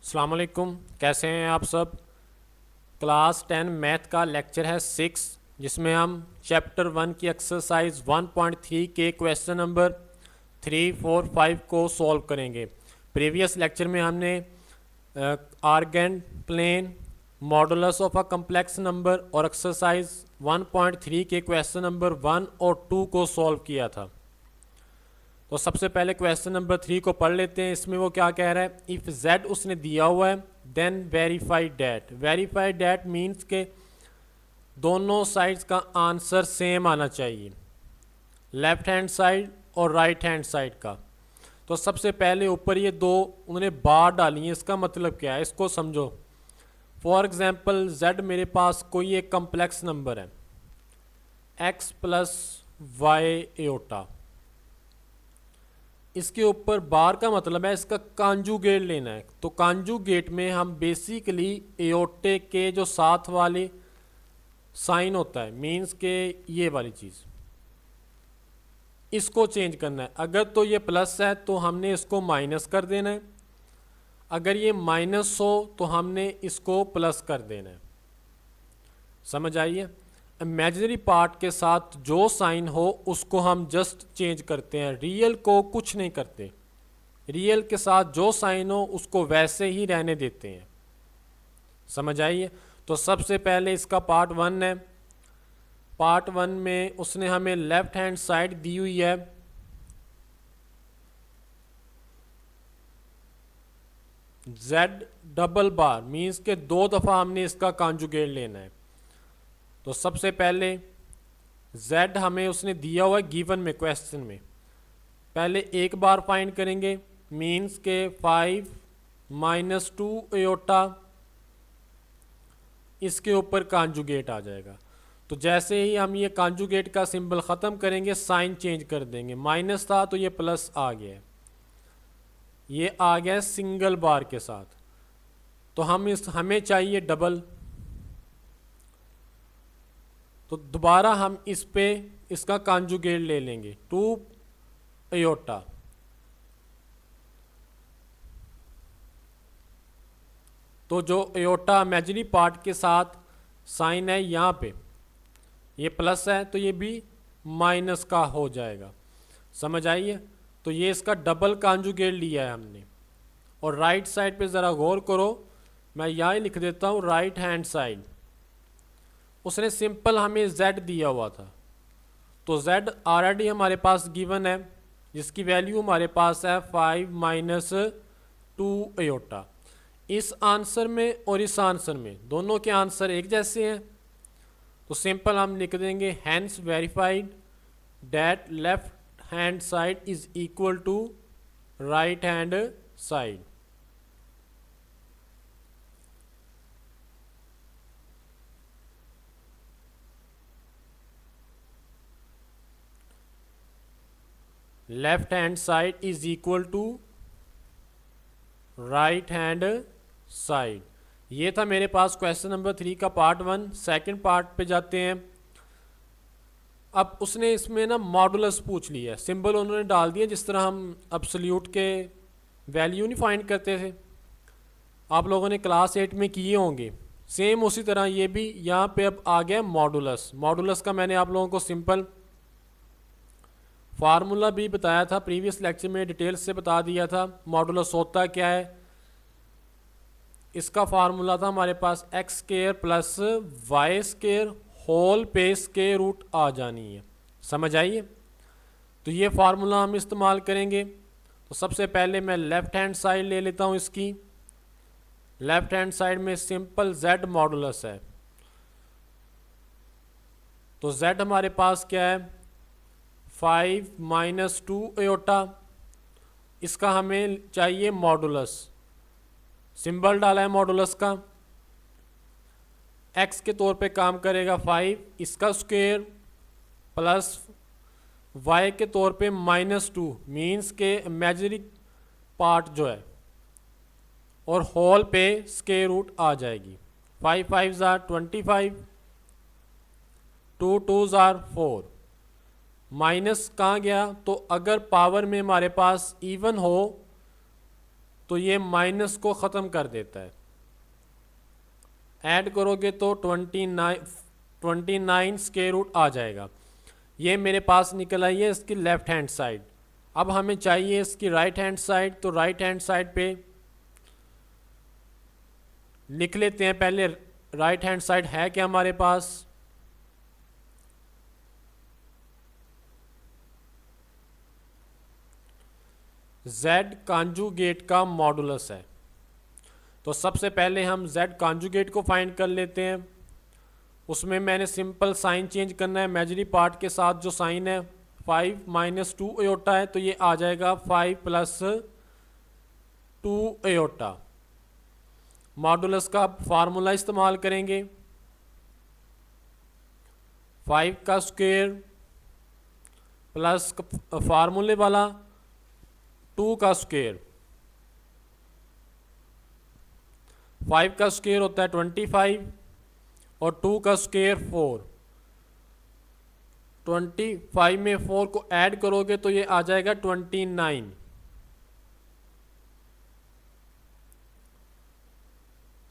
अस्सलाम वालेकुम, कैसे हैं आप सब। क्लास 10 मैथ का लेक्चर है 6, जिसमें हम चैप्टर 1 की एक्सरसाइज 1.3 के क्वेश्चन नंबर 3, 4, 5 को सॉल्व करेंगे। प्रीवियस लेक्चर में हमने Argand plane modulus of a complex number और एक्सरसाइज 1.3 के क्वेश्चन नंबर 1 और 2 को सॉल्व किया था। तो सबसे पहले क्वेश्चन नंबर 3 को पढ़ लेते हैं। इसमें वो क्या कह रहा है, इफ़ z उसने दिया हुआ है then verify that. Verify that means के दोनों साइड्स का आंसर सेम आना चाहिए, लेफ्ट हैंड साइड और राइट हैंड साइड का। तो सबसे पहले ऊपर ये दो उन्होंने बार डाली है, इसका मतलब क्या है इसको समझो। फॉर एग्जाम्पल z मेरे पास कोई एक कम्प्लेक्स नंबर है x प्लस वाई एओटा, इसके ऊपर बार का मतलब है इसका कांजुगेट लेना है। तो कांजुगेट में हम बेसिकली एओटे के जो साथ वाले साइन होता है मीन्स के ये वाली चीज़, इसको चेंज करना है। अगर तो ये प्लस है तो हमने इसको माइनस कर देना है, अगर ये माइनस हो तो हमने इसको प्लस कर देना है। समझ आइए, इमेजिनरी पार्ट के साथ जो साइन हो उसको हम जस्ट चेंज करते हैं, रियल को कुछ नहीं करते। रियल के साथ जो साइन हो उसको वैसे ही रहने देते हैं। समझ आइए। तो सबसे पहले इसका पार्ट 1 है। पार्ट 1 में उसने हमें लेफ्ट हैंड साइड दी हुई है z डबल बार, मीन्स के 2 दफ़ा हमने इसका कॉन्जुगेट लेना है। तो सबसे पहले z हमें उसने दिया हुआ है गिवन में, क्वेश्चन में। पहले एक बार फाइंड करेंगे, मीन्स के 5 माइनस 2 एओटा, इसके ऊपर कॉन्जुगेट आ जाएगा। तो जैसे ही हम ये कॉन्जुगेट का सिंबल ख़त्म करेंगे साइन चेंज कर देंगे, माइनस था तो ये प्लस आ गया, ये आ गया सिंगल बार के साथ। तो हमें चाहिए डबल, तो दोबारा हम इस पे इसका कॉन्जुगेट ले लेंगे 2 एओटा। तो जो एओटा इमेजिनरी पार्ट के साथ साइन है यहाँ पे, ये प्लस है तो ये भी माइनस का हो जाएगा। समझ आइए। तो ये इसका डबल कॉन्जुगेट लिया है हमने। और राइट साइड पे ज़रा गौर करो, मैं यहाँ ही लिख देता हूँ राइट हैंड साइड। उसने सिंपल हमें z दिया हुआ था, तो z ऑलरेडी हमारे पास गिवन है, जिसकी वैल्यू हमारे पास है 5 माइनस 2 एओटा। इस आंसर में और इस आंसर में दोनों के आंसर एक जैसे हैं, तो सिंपल हम लिख देंगे hence verified that left hand side is equal to right hand side. Left hand side is equal to right hand side. ये था मेरे पास क्वेश्चन नंबर 3 का पार्ट 1। सेकंड पार्ट पे जाते हैं। अब उसने इसमें ना मॉडुलस पूछ लिया है, सिंबल उन्होंने डाल दिए जिस तरह हम एब्सोल्यूट के वैल्यू नहीं फाइंड करते थे, आप लोगों ने क्लास 8 में किए होंगे, सेम उसी तरह ये भी यहाँ पे अब आ गया मॉडुलस। मॉडुलस का मैंने आप लोगों को सिंपल फार्मूला भी बताया था, प्रीवियस लेक्चर में डिटेल से बता दिया था मॉडुलस होता क्या है। इसका फार्मूला था हमारे पास X square plus Y square whole पे स्क्वायर रूट आ जानी है। समझ आइए। तो ये फार्मूला हम इस्तेमाल करेंगे। तो सबसे पहले मैं लेफ्ट हैंड साइड ले लेता हूँ इसकी। लेफ्ट हैंड साइड में सिंपल z मॉडुलस है, तो z हमारे पास क्या है 5 माइनस 2 एओटा, इसका हमें चाहिए मॉडुलस। सिंबल डाला है मॉडुलस का, x के तौर पे काम करेगा 5, इसका स्क्वायर प्लस y के तौर पे माइनस 2, मीन्स के इमेजिनरी पार्ट जो है, और होल पे स्क्वायर रूट आ जाएगी। 5 5 ज़ार 25, 2 2 ज़ार 4। माइनस कहाँ गया, तो अगर पावर में हमारे पास इवन हो तो ये माइनस को ख़त्म कर देता है। ऐड करोगे तो 29 स्क्वायर रूट आ जाएगा। ये मेरे पास निकल आई है इसकी लेफ़्ट हैंड साइड। अब हमें चाहिए इसकी राइट हैंड साइड, तो राइट हैंड साइड पे लिख लेते हैं पहले राइट हैंड साइड है क्या हमारे पास। z कॉन्जुगेट का मॉडुलस है। तो सबसे पहले हम z कॉन्जुगेट को फाइंड कर लेते हैं। उसमें मैंने सिंपल साइन चेंज करना है। इमेजिनरी पार्ट के साथ जो साइन है 5 - 2 एयोटा है, तो ये आ जाएगा 5 + 2 एयोटा। मॉडुलस का फार्मूला इस्तेमाल करेंगे, 5 का स्क्वायर प्लस फार्मूले वाला 2 का स्क्वायर। 5 का स्क्वायर होता है 25 और 2 का स्क्वायर 4। 25 में 4 को ऐड करोगे तो ये आ जाएगा 29।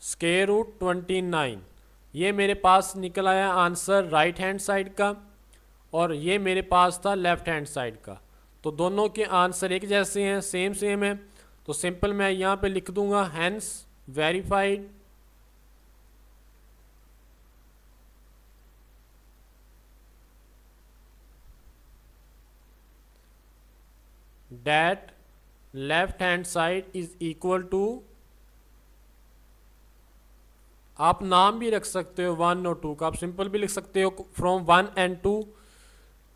Square root 29। ये मेरे पास निकल आया आंसर राइट हैंड साइड का, और ये मेरे पास था लेफ्ट हैंड साइड का। तो दोनों के आंसर एक जैसे हैं, सेम है। तो सिंपल मैं यहाँ पे लिख दूंगा hence verified that left hand side is equal to, आप नाम भी रख सकते हो 1 और 2 का, आप सिंपल भी लिख सकते हो from 1 and 2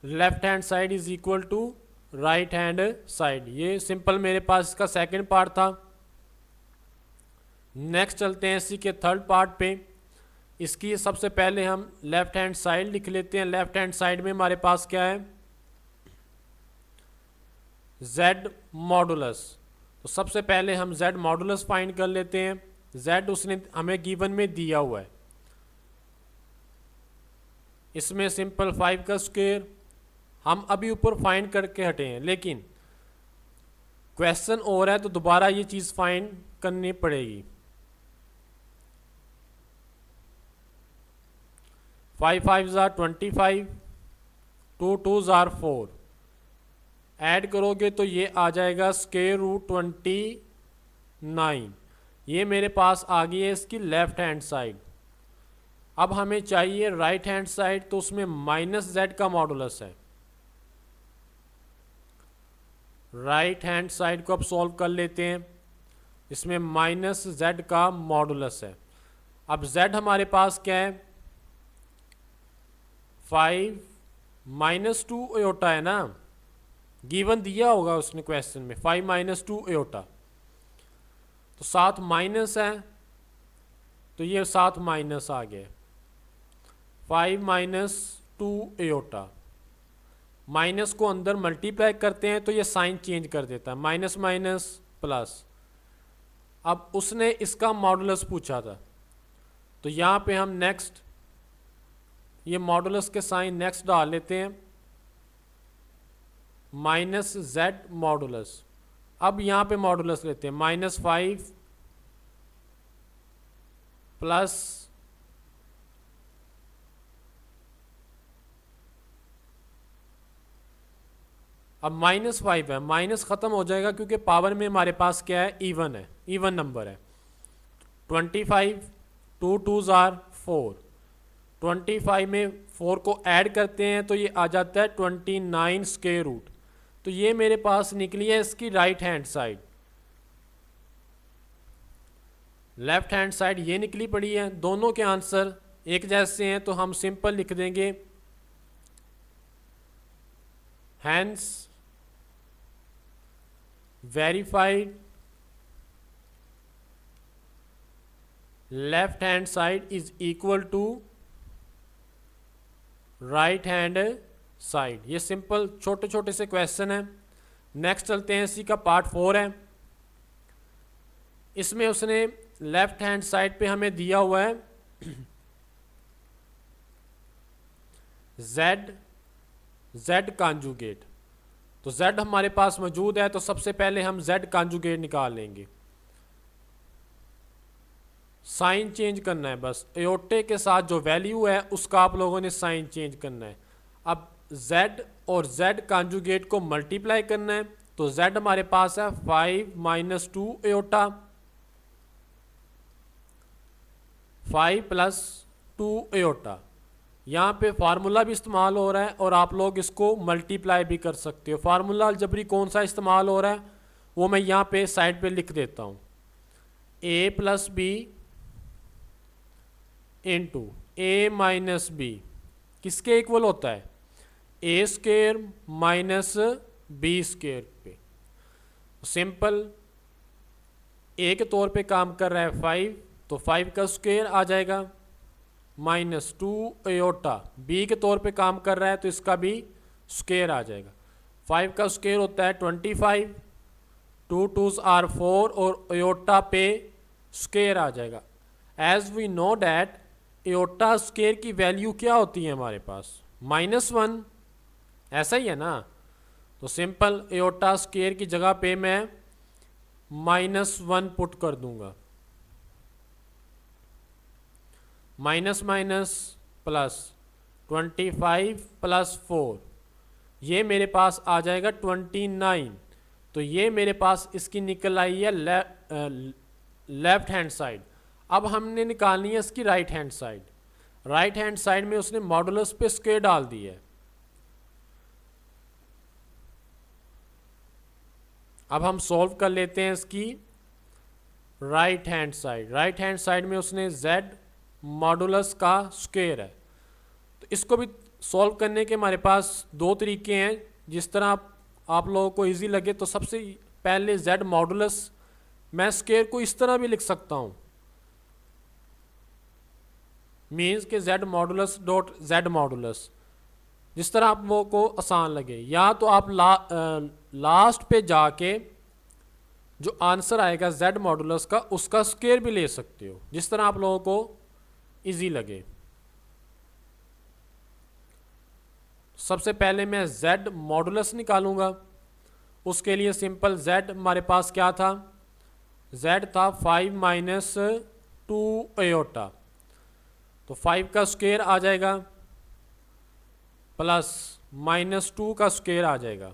left hand side is equal to right hand side. ये सिंपल मेरे पास इसका सेकंड पार्ट था। नेक्स्ट चलते हैं इसी के थर्ड पार्ट पे। इसकी सबसे पहले हम लेफ्ट हैंड साइड लिख लेते हैं। लेफ्ट हैंड साइड में हमारे पास क्या है, z मॉडुलस। तो सबसे पहले हम z मॉडुलस फाइंड कर लेते हैं। z उसने हमें गिवन में दिया हुआ है। इसमें सिंपल 5 का स्क्वायर हम अभी ऊपर फाइंड करके हटे हैं, लेकिन क्वेश्चन और है तो दोबारा ये चीज़ फाइंड करनी पड़ेगी। 5 5 ज़ार 25, 2 2 ज़ार 4। ऐड करोगे तो ये आ जाएगा स्क्वायर रूट 29। ये मेरे पास आ गई है इसकी लेफ्ट हैंड साइड। अब हमें चाहिए राइट हैंड साइड, तो उसमें -z का मॉडुलस है। राइट हैंड साइड को अब सॉल्व कर लेते हैं। इसमें -z का मॉडुलस है। अब z हमारे पास क्या है, 5 - 2 एयोटा है ना, गिवन दिया होगा उसने क्वेश्चन में 5 - 2 एयोटा। तो साथ माइनस है, तो ये साथ माइनस आ गया 5 - 2 एयोटा। माइनस को अंदर मल्टीप्लाई करते हैं तो ये साइन चेंज कर देता है, माइनस माइनस प्लस। अब उसने इसका मॉडुलस पूछा था, तो यहाँ पे हम नेक्स्ट ये मॉडुलस के साइन नेक्स्ट डाल लेते हैं, -z मॉडुलस। अब यहाँ पे मॉडुलस लेते हैं -5 प्लस अब -5 है, माइनस ख़त्म हो जाएगा क्योंकि पावर में हमारे पास क्या है, इवन है, इवन नंबर है। 25 2 2 ज़ार 4। 25 में 4 को ऐड करते हैं तो ये आ जाता है 29 स्क्वायर रूट। तो ये मेरे पास निकली है इसकी right hand side. Left hand side ये निकली पड़ी है। दोनों के आंसर एक जैसे हैं, तो हम सिंपल लिख देंगे hence verified left hand side is equal to right hand side. ये सिंपल छोटे छोटे से क्वेश्चन है। नेक्स्ट चलते हैं, इसी का पार्ट 4 है। इसमें उसने लेफ्ट हैंड साइड पे हमें दिया हुआ है z कॉन्जुगेट। तो z हमारे पास मौजूद है, तो सबसे पहले हम z कॉन्जुगेट निकाल लेंगे। साइन चेंज करना है, बस एयोटे के साथ जो वैल्यू है उसका आप लोगों ने साइन चेंज करना है। अब z और z कॉन्जुगेट को मल्टीप्लाई करना है, तो z हमारे पास है 5 माइनस 2 एयोटा, 5 प्लस 2 एयोटा। यहाँ पे फार्मूला भी इस्तेमाल हो रहा है और आप लोग इसको मल्टीप्लाई भी कर सकते हो। फार्मूला अलजबरी कौन सा इस्तेमाल हो रहा है वो मैं यहाँ पे साइड पे लिख देता हूँ। a plus b into a minus b किसके इक्वल होता है, a square minus b square पे। सिंपल ए के तौर पे काम कर रहा है 5, तो 5 का स्क्वायर आ जाएगा माइनस 2 एयोटा। बी के तौर पे काम कर रहा है तो इसका भी स्क्वायर आ जाएगा। 5 का स्क्वायर होता है 25, 2 2s आर 4 और एयोटा पे स्क्वायर आ जाएगा। As we know that iota square की वैल्यू क्या होती है हमारे पास, -1, ऐसा ही है ना। तो सिंपल एयोटा स्क्वायर की जगह पे मैं -1 पुट कर दूंगा। माइनस माइनस प्लस 25 प्लस 4, ये मेरे पास आ जाएगा 29। तो ये मेरे पास इसकी निकल आई है लेफ्ट हैंड साइड। अब हमने निकालनी है इसकी right hand side. Right hand side में उसने मॉडुलस पे स्क्वायर डाल दिया है। अब हम सॉल्व कर लेते हैं इसकी right hand side. Right hand side में उसने z मॉडुलस का स्क्वायर है, तो इसको भी सॉल्व करने के हमारे पास दो तरीके हैं। जिस तरह आप लोगों को इजी लगे, तो सबसे पहले z मॉडुलस, मैं स्क्वायर को इस तरह भी लिख सकता हूँ, मीन्स के z modulus dot z modulus, जिस तरह आप लोगों को आसान लगे। या तो आप लास्ट पे जाके जो आंसर आएगा z मॉडुलस का उसका स्क्वायर भी ले सकते हो, जिस तरह आप लोगों को इजी लगे। सबसे पहले मैं z मॉडुलस निकालूंगा। उसके लिए सिंपल z हमारे पास क्या था, z था 5 माइनस 2 एयोटा, तो 5 का स्क्वायर आ जाएगा प्लस -2 का स्क्वायर आ जाएगा।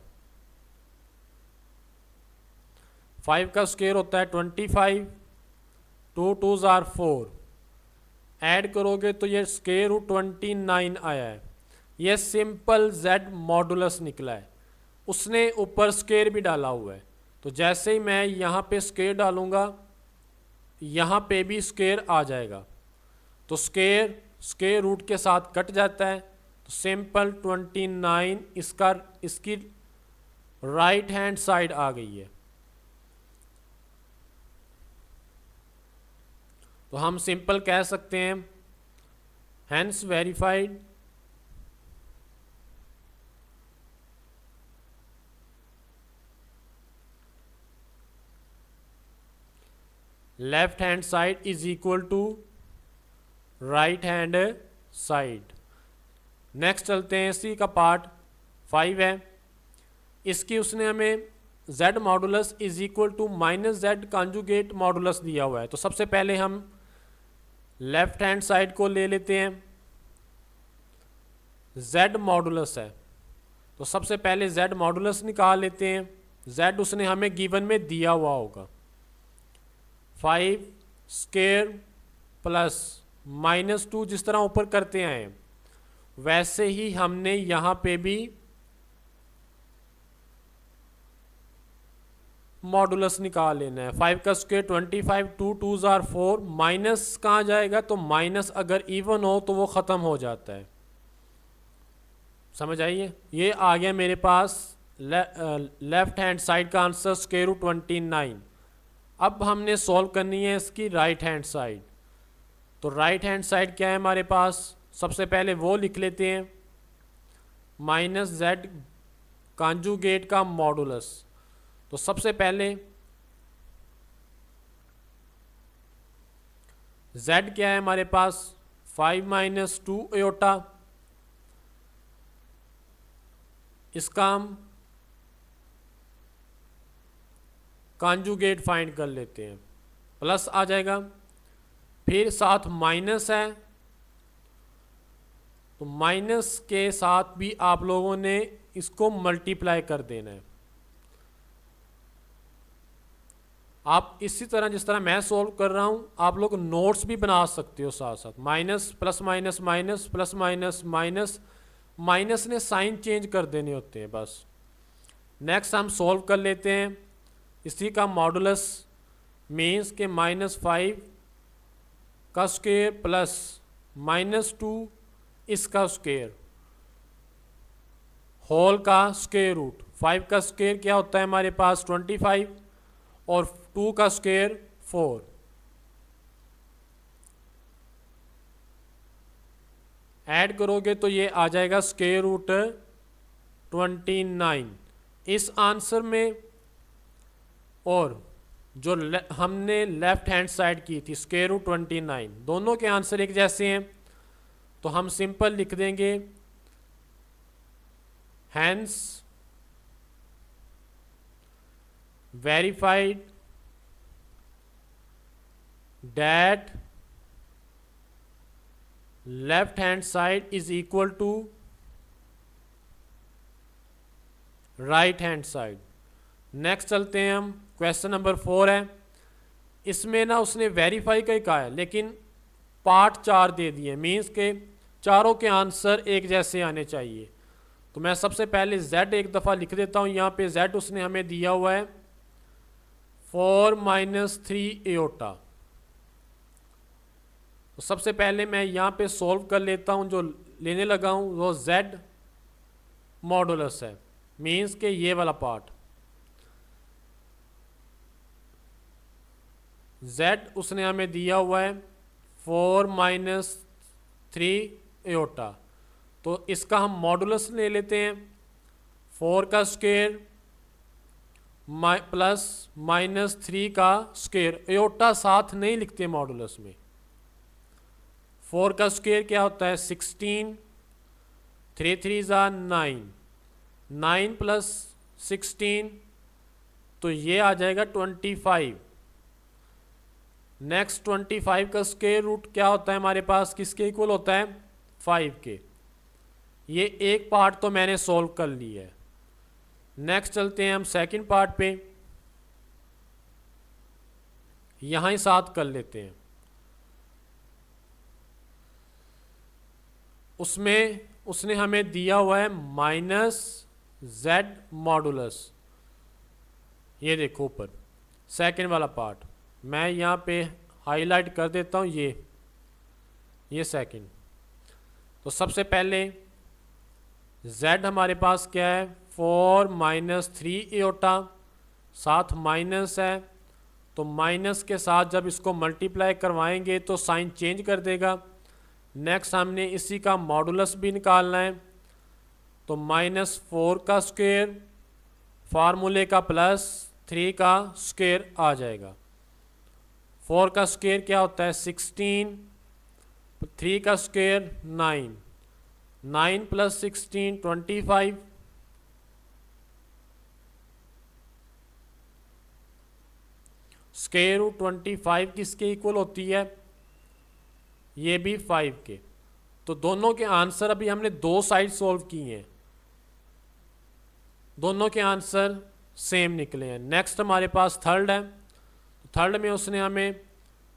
5 का स्क्वायर होता है 25, 2 2s आर 4, ऐड करोगे तो ये स्क्वायर रूट 29 आया है। ये सिंपल z मॉडुलस निकला है। उसने ऊपर स्क्वायर भी डाला हुआ है, तो जैसे ही मैं यहाँ पे स्क्वायर डालूंगा यहाँ पे भी स्क्वायर आ जाएगा। तो स्क्वायर रूट के साथ कट जाता है, तो सिंपल 29 इसकी राइट हैंड साइड आ गई है। तो हम सिंपल कह सकते हैं hence verified left hand side is equal to right hand side. Next चलते हैं, इसी का पार्ट 5 है। इसकी उसने हमें z modulus is equal to -z conjugate modulus दिया हुआ है। तो सबसे पहले हम लेफ्ट हैंड साइड को ले लेते हैं। z मॉडुलस है, तो सबसे पहले z मॉडुलस निकाल लेते हैं। z उसने हमें गिवन में दिया हुआ होगा 5 स्क्वायर प्लस -2, जिस तरह ऊपर करते हैं वैसे ही हमने यहाँ पे भी मॉडुलस निकाल लेना है। 5 का स्क्वायर 25, 2 2s आर 4, माइनस कहाँ जाएगा, तो माइनस अगर इवन हो तो वो ख़त्म हो जाता है। समझ आइए, ये आ गया मेरे पास लेफ्ट हैंड साइड का आंसर स्क्वायर रूट 29। अब हमने सॉल्व करनी है इसकी राइट हैंड साइड। तो राइट हैंड साइड क्या है हमारे पास, सबसे पहले वो लिख लेते हैं -z कॉन्जुगेट का मॉडुलस। तो सबसे पहले z क्या है हमारे पास 5 माइनस 2 एयोटा, इसका हम कॉन्जुगेट फाइंड कर लेते हैं। प्लस आ जाएगा फिर साथ माइनस है, तो माइनस के साथ भी आप लोगों ने इसको मल्टीप्लाई कर देना है। आप इसी तरह जिस तरह मैं सॉल्व कर रहा हूँ आप लोग नोट्स भी बना सकते हो साथ साथ। Minus plus minus minus plus minus minus, minus ने साइन चेंज कर देने होते हैं बस। नेक्स्ट हम सॉल्व कर लेते हैं। इसी का मॉडुलस मीन्स के -5 का स्क्वायर प्लस -2 इसका स्क्वायर होल का स्क्वायर रूट। 5 का स्क्वायर क्या होता है हमारे पास 25 और 2 का स्क्वायर 4। ऐड करोगे तो ये आ जाएगा स्क्वायर रूट 29 इस आंसर में। और जो हमने लेफ्ट हैंड साइड की थी स्क्वायर रूट 29, दोनों के आंसर एक जैसे हैं, तो हम सिंपल लिख देंगे hence verified that left hand side is equal to right hand side। Next चलते हैं हम, क्वेश्चन नंबर 4 है। इसमें ना उसने वेरीफाई का ही कहा है लेकिन पार्ट 4 दे दिए, मीन्स के चारों के आंसर एक जैसे आने चाहिए। तो मैं सबसे पहले z एक दफ़ा लिख देता हूँ। यहाँ पे z उसने हमें दिया हुआ है 4 - 3 एओटा। तो सबसे पहले मैं यहाँ पे सॉल्व कर लेता हूँ। जो लेने लगा हूँ वो z मॉडुलस है, मीन्स के ये वाला पार्ट। z उसने हमें दिया हुआ है 4 - 3 एओटा। तो इसका हम मॉडुलस ले लेते हैं। 4 का स्क्वायर प्लस -3 का स्क्वायर। एओटा साथ नहीं लिखते मॉडुलस में। 4 का स्क्वायर क्या होता है 16, 3 3 9, 9 प्लस 16 तो ये आ जाएगा 25। नेक्स्ट 25 का स्क्वायर रूट क्या होता है हमारे पास, किसके इक्वल होता है 5 के। ये एक पार्ट तो मैंने सॉल्व कर लिया है। नेक्स्ट चलते हैं हम सेकंड पार्ट पे, यहाँ ही साथ कर लेते हैं। उसमें उसने हमें दिया हुआ है -z मॉडुलस। ये देखो ऊपर सेकंड वाला पार्ट, मैं यहाँ पे हाईलाइट कर देता हूँ ये सेकंड। तो सबसे पहले z हमारे पास क्या है 4 - 3 एओटा, साथ माइनस है तो माइनस के साथ जब इसको मल्टीप्लाई करवाएंगे तो साइन चेंज कर देगा। नेक्स्ट हमने इसी का मॉडुलस भी निकालना है, तो -4 का स्क्वायर फार्मूले का +3 का स्क्वायर आ जाएगा। 4 का स्क्वायर क्या होता है 16, 3 का स्क्वायर 9, 9 + 16 25। स्क्वायर रूट 25 किसके इक्वल होती है, ये भी 5 के। तो दोनों के आंसर अभी हमने दो साइड सॉल्व किए हैं, दोनों के आंसर सेम निकले हैं। नेक्स्ट हमारे पास थर्ड है। थर्ड में उसने हमें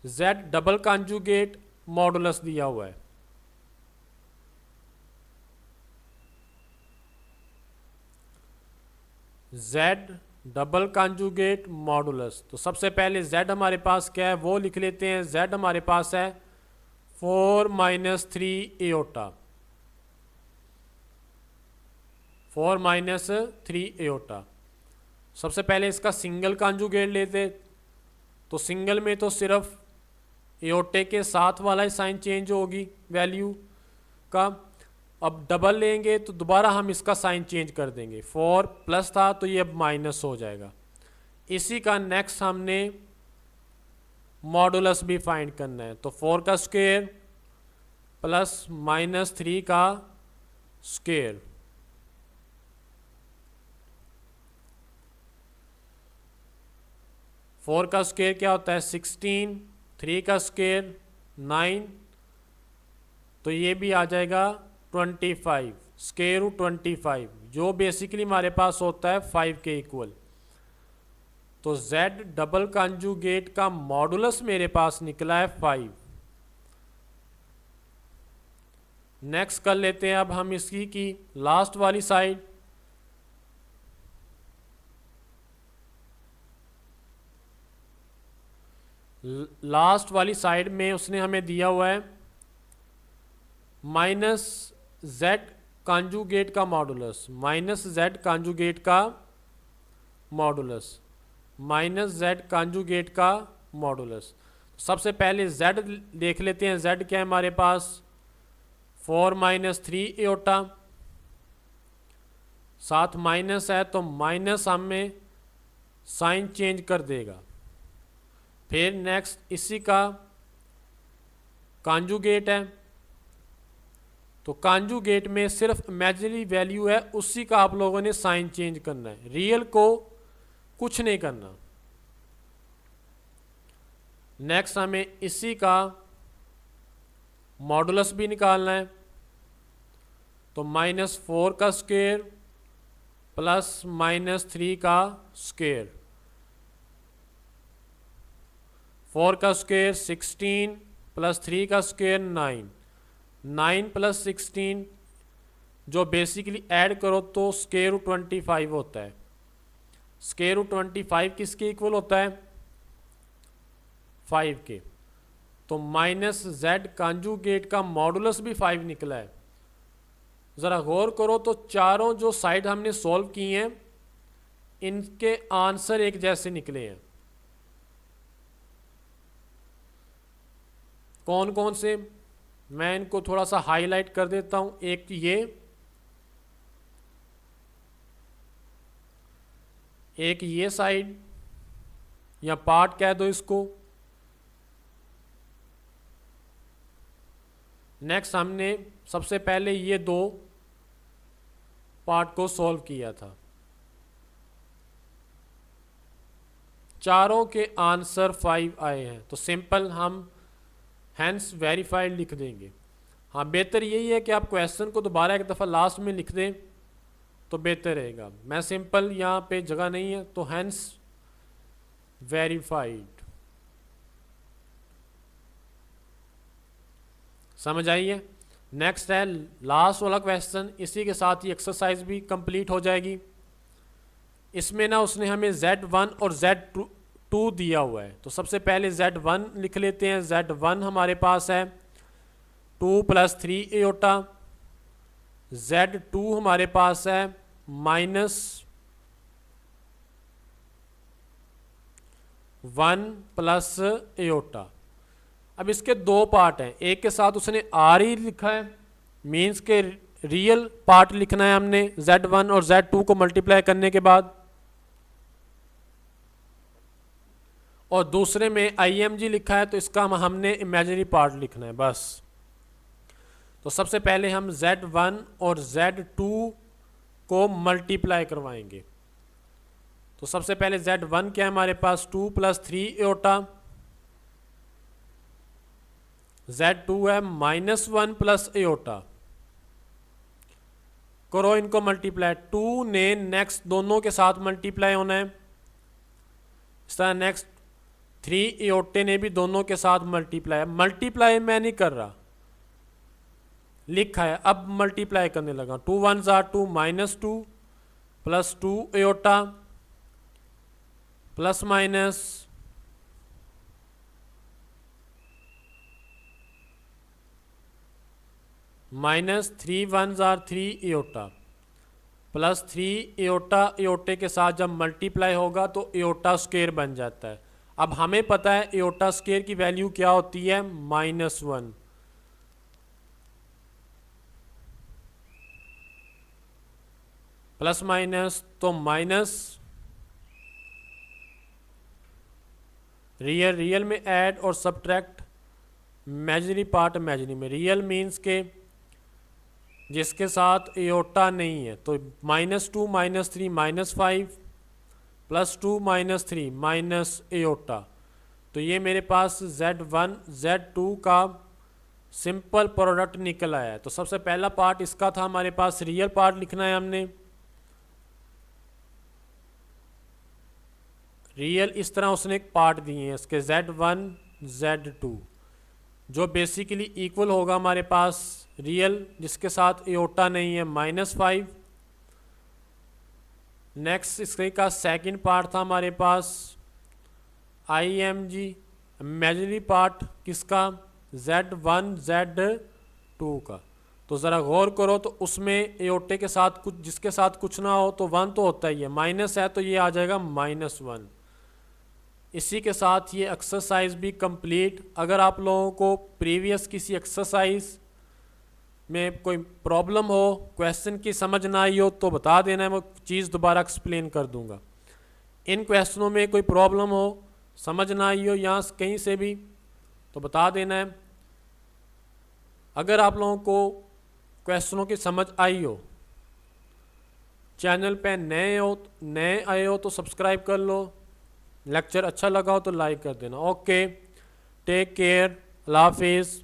z डबल कॉन्जुगेट मॉडुलस दिया हुआ है। z डबल कॉन्जुगेट मॉडुलस, तो सबसे पहले z हमारे पास क्या है वो लिख लेते हैं। z हमारे पास है 4 - 3 एओटा, 4 - 3 एओटा। सबसे पहले इसका सिंगल कॉन्जुगेट लेते, तो सिंगल में तो सिर्फ एओटे के साथ वाला ही साइन चेंज होगी वैल्यू का। अब डबल लेंगे तो दोबारा हम इसका साइन चेंज कर देंगे। 4 प्लस था तो ये अब माइनस हो जाएगा। इसी का नेक्स्ट हमने मॉडुलस भी फाइंड करना है, तो 4 का स्क्वायर प्लस -3 का स्क्वायर। फोर का स्क्वायर क्या होता है 16, 3 का स्क्वायर 9, तो ये भी आ जाएगा 25, स्क्वायर रूट 25, जो बेसिकली हमारे पास होता है 5 के इक्वल। तो z डबल कॉन्जुगेट का मॉडुलस मेरे पास निकला है 5। नेक्स्ट कर लेते हैं अब हम इसकी की लास्ट वाली साइड। लास्ट वाली साइड में उसने हमें दिया हुआ है माइनस जेड कॉन्जुगेट का मॉडुलस, माइनस जेड कॉन्जुगेट का मॉडुलस, माइनस जेड कॉन्जुगेट का मॉडुलस। सबसे पहले z देख लेते हैं। z क्या है हमारे पास 4 माइनस 3 एओटा, साथ माइनस है तो माइनस हमें साइन चेंज कर देगा। फिर नेक्स्ट इसी का कॉन्जुगेट है, तो कॉन्जुगेट में सिर्फ इमेजिनरी वैल्यू है, उसी का आप लोगों ने साइन चेंज करना है, रियल को कुछ नहीं करना। नेक्स्ट हमें इसी का मॉडुलस भी निकालना है, तो -4 का स्क्वायर प्लस -3 का स्क्वायर, 4 का स्क्वायर 16 प्लस 3 का स्क्वायर 9, 9 प्लस 16 जो बेसिकली ऐड करो तो स्क्वायर रूट 25 होता है। स्क्वायर रूट 25 किसके इक्वल होता है 5 के। तो माइनस जेड कॉन्जुगेट का मॉडुलस भी 5 निकला है। ज़रा गौर करो तो चारों जो साइड हमने सॉल्व की हैं इनके आंसर एक जैसे निकले हैं। कौन कौन से, मैं इनको थोड़ा सा हाईलाइट कर देता हूं। एक ये, एक ये साइड या पार्ट कह दो इसको। नेक्स्ट हमने सबसे पहले ये दो पार्ट को सॉल्व किया था। चारों के आंसर 5 आए हैं, तो सिंपल हम हैंस वेरीफाइड लिख देंगे। हाँ, बेहतर यही है कि आप क्वेश्चन को दोबारा एक दफ़ा लास्ट में लिख दें तो बेहतर रहेगा। मैं सिंपल यहाँ पे जगह नहीं है तो हैंस वेरीफाइड। समझ आइए। नेक्स्ट है लास्ट वाला क्वेश्चन, इसी के साथ ही एक्सरसाइज भी कंप्लीट हो जाएगी। इसमें ना उसने हमें Z1 और Z2 दिया हुआ है, तो सबसे पहले Z1 लिख लेते हैं। Z1 हमारे पास है 2 + 3 एओटा, Z2 हमारे पास है -1 + एओटा। अब इसके दो पार्ट हैं, एक के साथ उसने आर ही लिखा है, मीन्स के रियल पार्ट लिखना है हमने Z1 और Z2 को मल्टीप्लाई करने के बाद, और दूसरे में IMG लिखा है तो इसका हमने इमेजिनरी पार्ट लिखना है बस। तो सबसे पहले हम Z1 और Z2 को मल्टीप्लाई करवाएंगे। तो सबसे पहले Z1 क्या है हमारे पास 2 + 3 एओटा, Z2 है -1 + एओटा। करो इनको मल्टीप्लाई, 2 ने नेक्स्ट दोनों के साथ मल्टीप्लाई होना है, इस तरह नेक्स्ट 3 एओटे ने भी दोनों के साथ मल्टीप्लाई। मल्टीप्लाई मैं नहीं कर रहा, लिखा है, अब मल्टीप्लाई करने लगा। 2 × 1 = 2 -2 + 2 iota plus minus -3 × 1 = 3 iota plus 3 iota, एओटे के साथ जब मल्टीप्लाई होगा तो एओटा स्क्वायर बन जाता है। अब हमें पता है एओटा स्क्वायर की वैल्यू क्या होती है -1। प्लस माइनस तो माइनस, रियल में ऐड और सब्ट्रैक्ट, इमेजिनरी पार्ट इमेजिनरी में। रियल मीन्स के जिसके साथ एओटा नहीं है, तो -2 -3 -5 +2 -3 - एओटा, तो तो ये मेरे पास Z1 Z2 का सिंपल प्रोडक्ट निकल आया है। तो सबसे पहला पार्ट इसका था हमारे पास, रियल पार्ट लिखना है हमने। रियल इस तरह उसने एक पार्ट दिए हैं इसके Z1 Z2, जो बेसिकली इक्वल होगा हमारे पास रियल जिसके साथ एओटा नहीं है -5। नेक्स्ट इसके का सेकंड पार्ट था हमारे पास IMG इमेजिनरी पार्ट किसका, Z1 Z2 का। तो ज़रा गौर करो तो उसमें एओटे के साथ कुछ, जिसके साथ कुछ ना हो तो 1 तो होता ही है, माइनस है तो ये आ जाएगा -1। इसी के साथ ये एक्सरसाइज भी कंप्लीट। अगर आप लोगों को प्रीवियस किसी एक्सरसाइज में कोई प्रॉब्लम हो, क्वेश्चन की समझ ना आई हो तो बता देना है, मैं चीज़ दोबारा एक्सप्लेन कर दूंगा। इन क्वेश्चनों में कोई प्रॉब्लम हो, समझ ना आई हो यहाँ कहीं से भी तो बता देना है। अगर आप लोगों को क्वेश्चनों की समझ आई हो, चैनल पे नए आए हो तो सब्सक्राइब कर लो, लेक्चर अच्छा लगा हो तो लाइक कर देना। ओके, टेक केयर, अल्लाह हाफिज़।